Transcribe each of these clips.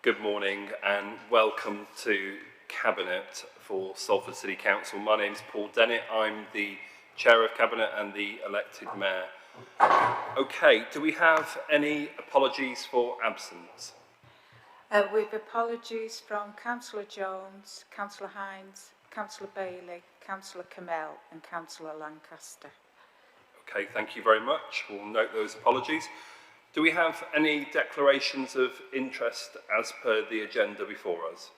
Good morning and welcome to Cabinet for Salford City Council. My name is Paul Dennett. I'm the Chair of Cabinet and the elected Mayor. Okay, do we have any apologies for absence? We've apologies from Councillor Jones, Councillor Hines, Councillor Bailey, Councillor Kamel and Councillor Lancaster. Okay, thank you very much. We'll note those apologies. Do we have any declarations of interest as per the agenda before us?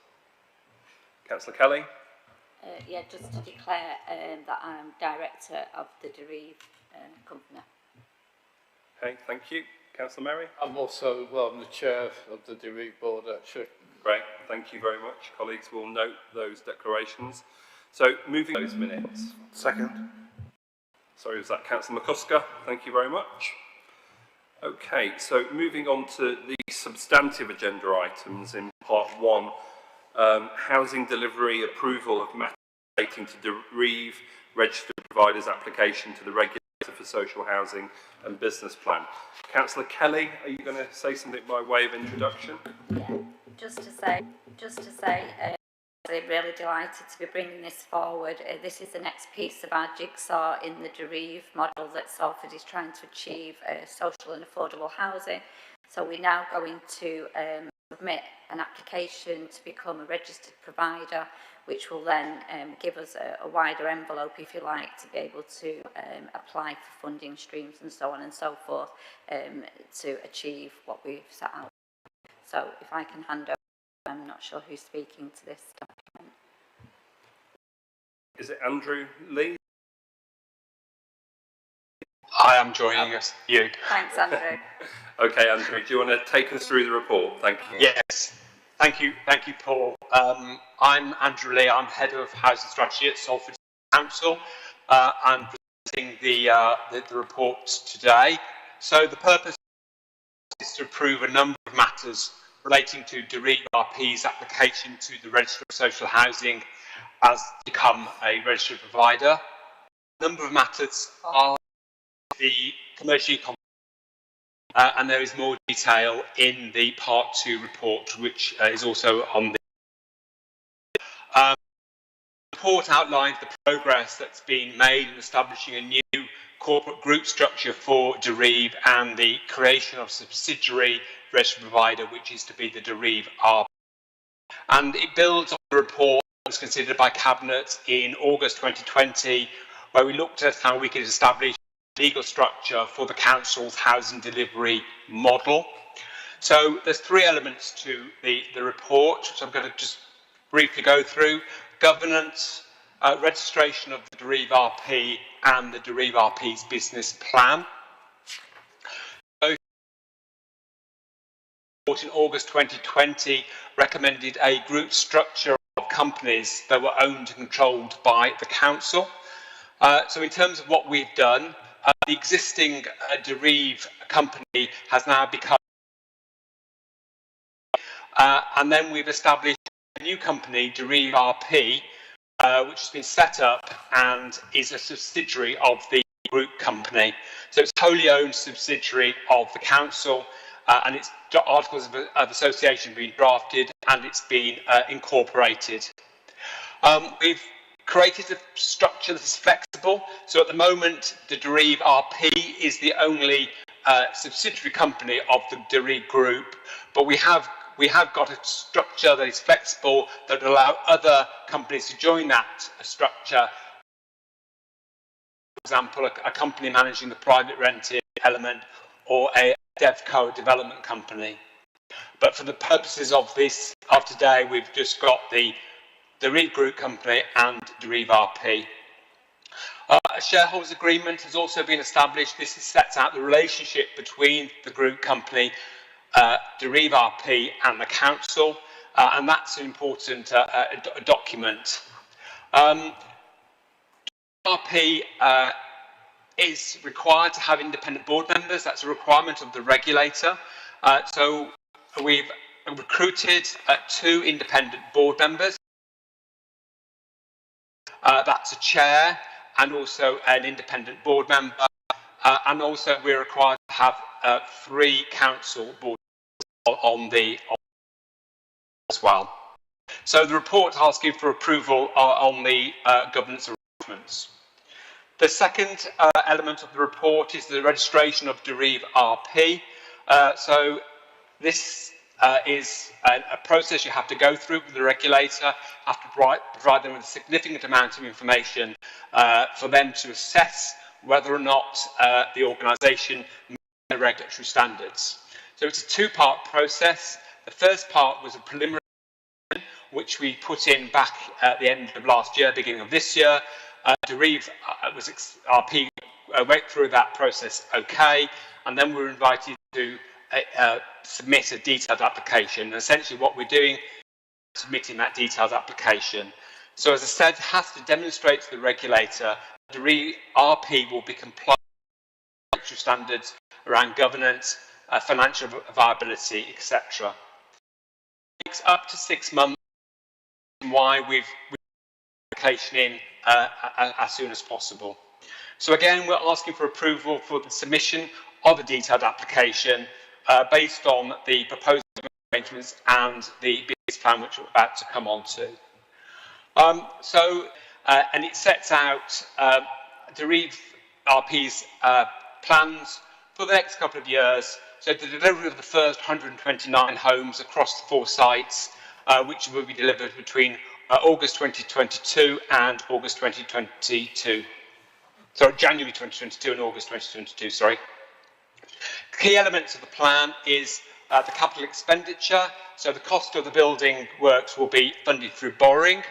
Councillor Kelly? Yeah, just to declare that I'm Director of the Derive Company. Okay, thank you. Councillor Merry? I'm the Chair of the Derive Board, actually. Great, thank you very much. Colleagues, we'll note those declarations. So, moving those minutes. Second. Sorry, was that Councillor McCusker? Thank you very much. Okay, so moving on to the substantive agenda items in part one, housing delivery approval of matters relating to Derive registered providers application to the regulator for social housing and business plan. Councillor Kelly, are you going to say something by way of introduction? Yeah, just to say, I'm really delighted to be bringing this forward. This is the next piece of our jigsaw in the Derive model that Salford is trying to achieve social and affordable housing. So we're now going to submit an application to become a registered provider, which will then give us a wider envelope, if you like, to be able to apply for funding streams and so on and so forth to achieve what we've set out. So if I can hand over, I'm not sure who's speaking to this document. Is it Andrew Lee? I am joining us. You. Thanks, Andrew. Okay, Andrew, do you want to take us through the report? Thank you. Yes. Thank you, Paul. I'm Andrew Lee. I'm Head of Housing Strategy at Salford Council. I'm presenting the report today. So the purpose is to approve a number of matters relating to Derive RP's application to the Register of Social Housing as become a registered provider. A number of matters are the commercial econ, and there is more detail in the Part 2 report, which is also on the report outlines the progress that's been made in establishing a new corporate group structure for Derive and the creation of a subsidiary registered provider, which is to be the Derive RP. And it builds on the report that was considered by Cabinet in August 2020, where we looked at how we could establish a legal structure for the council's housing delivery model. So there's three elements to the report, which I'm going to just briefly go through: governance, registration of the Derive RP and the Derive RP's business plan. In August 2020 recommended a group structure of companies that were owned and controlled by the council. So in terms of what we've done, the existing Derive company has now become, and then we've established a new company, Derive RP, which has been set up and is a subsidiary of the group company. So it's a wholly owned subsidiary of the council, and its articles of association have been drafted and it's been incorporated. We've created a structure that is flexible. So at the moment, the Derive RP is the only subsidiary company of the Derive Group, but we have got a structure that is flexible that will allow other companies to join that structure. For example, a company managing the private rented element, or a DevCo development company. But for the purposes of this, of today, we've just got the Derive Group company and Derive RP. A shareholders agreement has also been established. This sets out the relationship between the group company, Derive RP and the council, and that's an important document. RP is required to have independent board members. That's a requirement of the regulator. So we've recruited 2 independent board members. That's a chair and also an independent board member. And also we're required to have 3 council board members on the as well. So the report asking for approval on the governance arrangements. The second element of the report is the registration of Deriv RP. So this is a process you have to go through with the regulator, have to provide them with a significant amount of information for them to assess whether or not the organisation meets the regulatory standards. So it's a two-part process. The first part was a preliminary, which we put in back at the end of last year, beginning of this year. Deriv RP went through that process okay, and then we were invited to submit a detailed application. And essentially what we're doing is submitting that detailed application. So as I said, it has to demonstrate to the regulator that Deriv RP will be compliant with regulatory standards around governance, financial viability, etc. It takes up to 6 months, why we've application in as soon as possible. So again, we're asking for approval for the submission of a detailed application based on the proposed arrangements and the business plan which we're about to come on to. And it sets out Deriv RP's plans for the next couple of years. So the delivery of the first 129 homes across the 4 sites, which will be delivered between August 2022 and August 2022. Sorry, January 2022 and August 2022, sorry. Key elements of the plan is the capital expenditure. So the cost of the building works will be funded through borrowing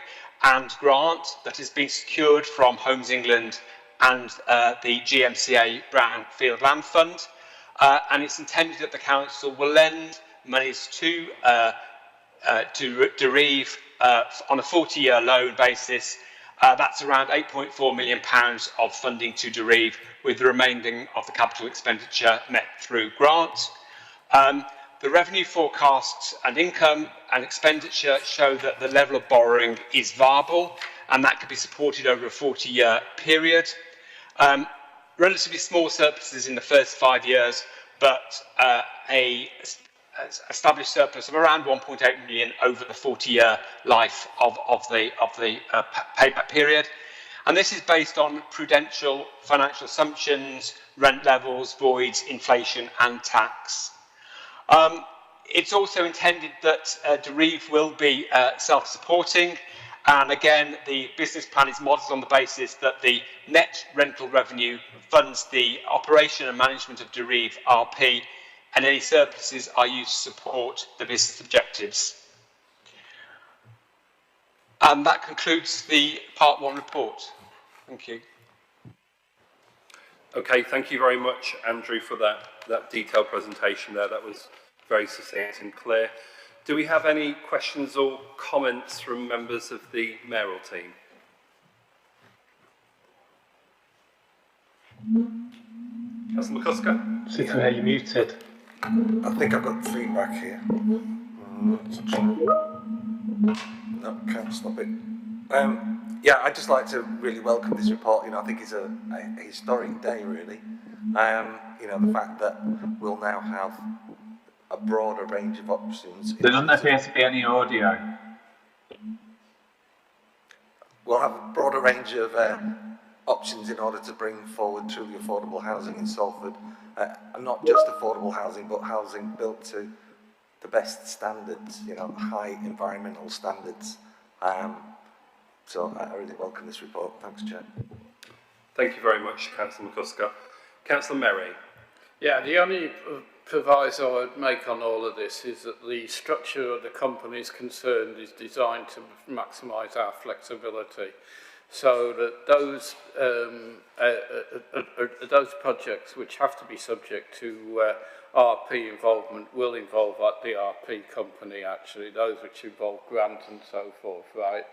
and grant that has been secured from Homes England and the GMCA Brownfield Land Fund. And it's intended that the council will lend monies to Deriv on a 40-year loan basis. That's around £8.4 million of funding to Deriv, with the remaining of the capital expenditure met through grant. The revenue forecasts and income and expenditure show that the level of borrowing is viable, and that can be supported over a 40-year period. Relatively small surpluses in the first 5 years, but a established surplus of around 1.8 million over the 40-year life of the payback period. And this is based on prudential financial assumptions, rent levels, voids, inflation and tax. It's also intended that Deriv will be self-supporting, and again the business plan is modelled on the basis that the net rental revenue funds the operation and management of Deriv RP, and any surpluses are used to support the business objectives. And that concludes the Part 1 report. Thank you. Okay, thank you very much, Andrew, for that detailed presentation there. That was very succinct and clear. Do we have any questions or comments from members of the mayoral team? Councillor McCusker? Super, you're muted. I think I've got feedback here. No, can't stop it. Yeah, I'd just like to really welcome this report. You know, I think it's a historic day, really. You know, the fact that we'll now have a broader range of options. There doesn't appear to be any audio. We'll have a broader range of options in order to bring forward truly affordable housing in Salford. And not just affordable housing, but housing built to the best standards, you know, high environmental standards. So I really welcome this report. Thanks, Chair. Thank you very much, Councillor McCusker. Councillor Merry? Yeah, the only proviso I'd make on all of this is that the structure of the companies concerned is designed to maximise our flexibility, so that those projects which have to be subject to RP involvement will involve the RP company, actually, those which involve grant and so forth, right?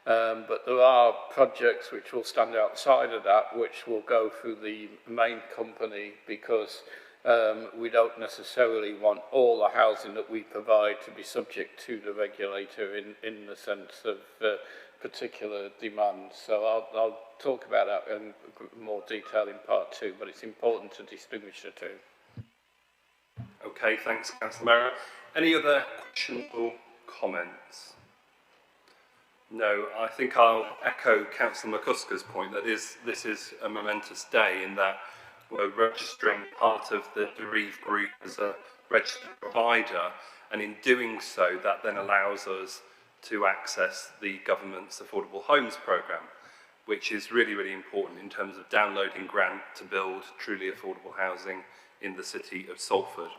But there are projects which will stand outside of that, which will go through the main company, because we don't necessarily want all the housing that we provide to be subject to the regulator in the sense of particular demands. So I'll talk about that in more detail in part 2, but it's important to distinguish the two. Okay, thanks, Councillor Merry. Any other questions or comments? No, I think I'll echo Councillor McCuska's point that this is a momentous day in that we're registering part of the Derive Group as a registered provider, and in doing so that then allows us to access the government's Affordable Homes Programme, which is really, really important in terms of downloading grant to build truly affordable housing in the city of Salford.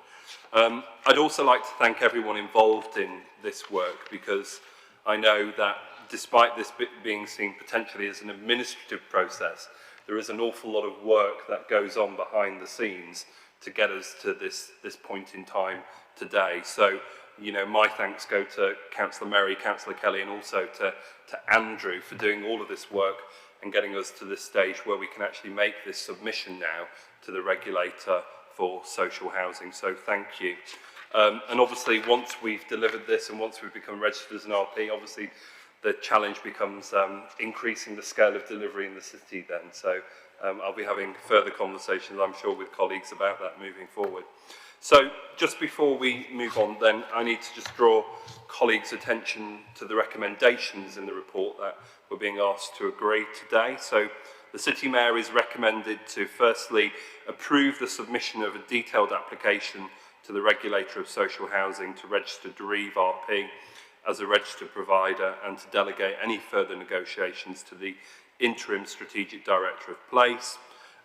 I'd also like to thank everyone involved in this work, because I know that despite this being seen potentially as an administrative process, there is an awful lot of work that goes on behind the scenes to get us to this point in time today. So, you know, my thanks go to Councillor Merry, Councillor Kelly, and also to Andrew for doing all of this work and getting us to this stage where we can actually make this submission now to the regulator for social housing. So thank you. And obviously, once we've delivered this and once we've become registered as an RP, obviously the challenge becomes increasing the scale of delivery in the city then. So I'll be having further conversations, I'm sure, with colleagues about that moving forward. So just before we move on then, I need to just draw colleagues' attention to the recommendations in the report that we're being asked to agree today. So the City Mayor is recommended to firstly approve the submission of a detailed application to the Regulator of Social Housing to register Derive RP as a registered provider and to delegate any further negotiations to the Interim Strategic Director of Place,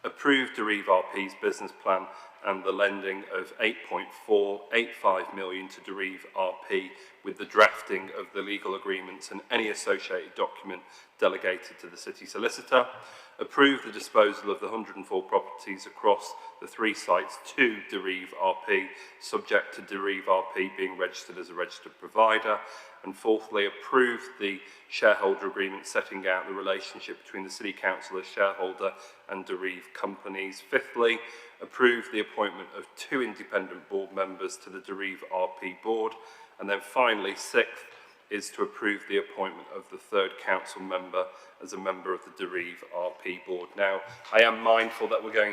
approve Derive RP's business plan and the lending of 8.485 million to Derive RP with the drafting of the legal agreements and any associated document delegated to the City Solicitor, approve the disposal of the 104 properties across the 3 sites to Derive RP, subject to Derive RP being registered as a registered provider, and fourthly, approve the shareholder agreement setting out the relationship between the City Council as shareholder and Derive companies. Fifthly, approve the appointment of 2 independent board members to the Derive RP board. And then finally, sixth, is to approve the appointment of the 3rd council member as a member of the Derive RP board. Now, I am mindful that we're going